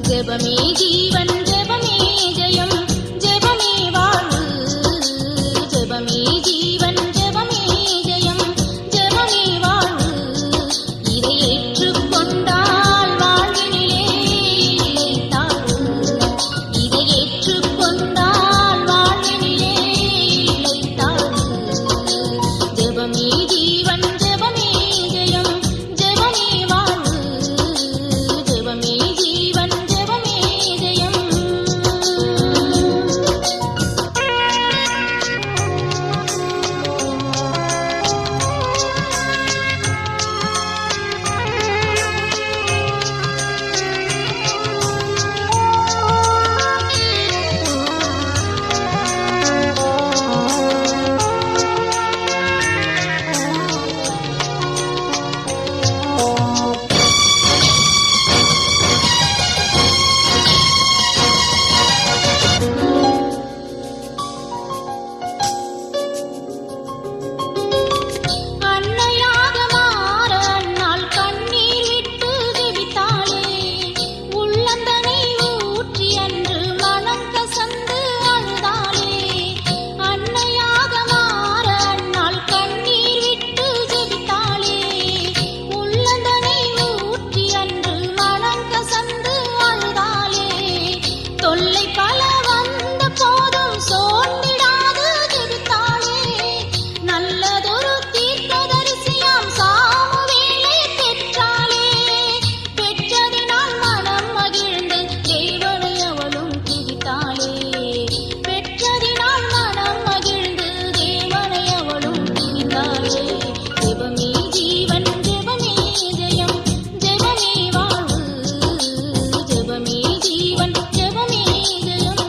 ஜெபமே ஜீவன் ஜெபமே ஜெயம் ஜெபமே வாழ்வு ஜெபமே ஜீவன் ஜெபமே ஜெயம் ஜெபமே வாழ்வு இதை ஏற்றுக்கொண்டால் வாழ்வினிலே இல்லை தாழ்வு இதை ஏற்றுக்கொண்டால் வாழ்வினிலே இல்லை தாழ்வு ஜெபமே ஜீவன் ஜெபமே ஜெயம் ஜெபமே வாழ்வு ஜெபமே ஜீவன் ஜெபமே ஜெயம் அன்னையாக மாற அண்ணாள் கண்ணீர் விட்டு ஜெபித்தாளே உள்ளந்தனை ஊற்றி அன்று மனம் கசந்து அழுதாளே அன்னையாக மாற அண்ணாள் கண்ணீர் விட்டு ஜெபித்தாளே உள்ளந்தனை ஊற்றி அன்று மனம் கசந்து அழுதாளே தொல்லை பல வந்த போதும் சோர்ந்திடாது ஜெபித்தாளே நல்லதொரு தீர்க்கதரிசியாம் சாமுவேலை பெற்றாளே பெற்றதினால் மனம் மகிழ்ந்து தேவனை அவளும் துதித்தாளே பெற்றதினால் மனம் மகிழ்ந்து தேவனை அவளும் துதித்தாளே ஜெபமே ஜீவன் ஜெபமே ஜெயம் ஜெபமே வாழ்வு ஜெபமே ஜீவன் ஜெபமே ஜெயம்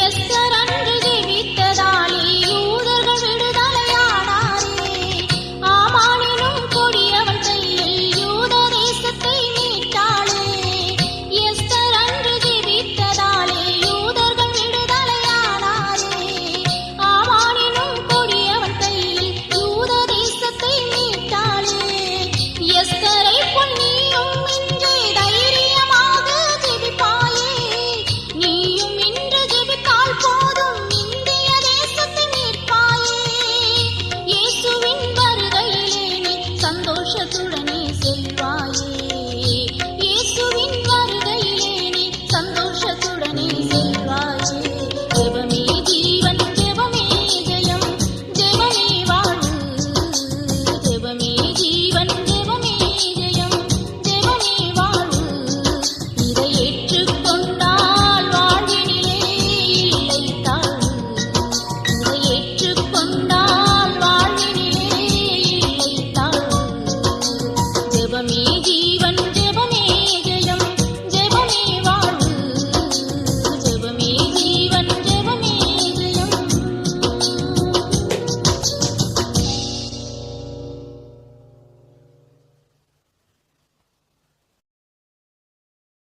எஸ்தர் அன்று ஜெபித்ததாலே யூதர்கள் விடுதலையானாரே ஆமானினும் கொடியவன் கையில் யூத தேசத்தை மீட்டாளே எஸ்தர் அன்று ஜெபித்ததாலே யூதர்கள் விடுதலையானாரே ஆமானினும் கொடியவன் கையில் யூத தேசத்தை மீட்டாளே எஸ்தரை போல் நீயும் இன்று தைரியமாக ஜெபிப்பாயே நீயும் இன்று ஜெபித்தால் போதும் இந்திய தேசத்தை மீட்பாயே இயேசுவின் வருகையிலே நீ சந்தோஷத்துடனே செல்வாயே இயேசுவின் வருகையிலே நீ சந்தோஷத்துடனே செல்வாயே ஜெபமே ஜீவன் ஜெபமே ஜெயம் ஜெபமே வாழ்வு ஜெபமே ஜீவன் ஜெபமே ஜெயம் ஜெபமே வாழ்வு இதை ஏற்றுக்கொண்டால் வாழ்வினிலே இல்லை தாழ்வு இதை ஏற்றுக்கொண்டால் வாழ்வினிலே இல்லை தாழ்வு ஜெபமே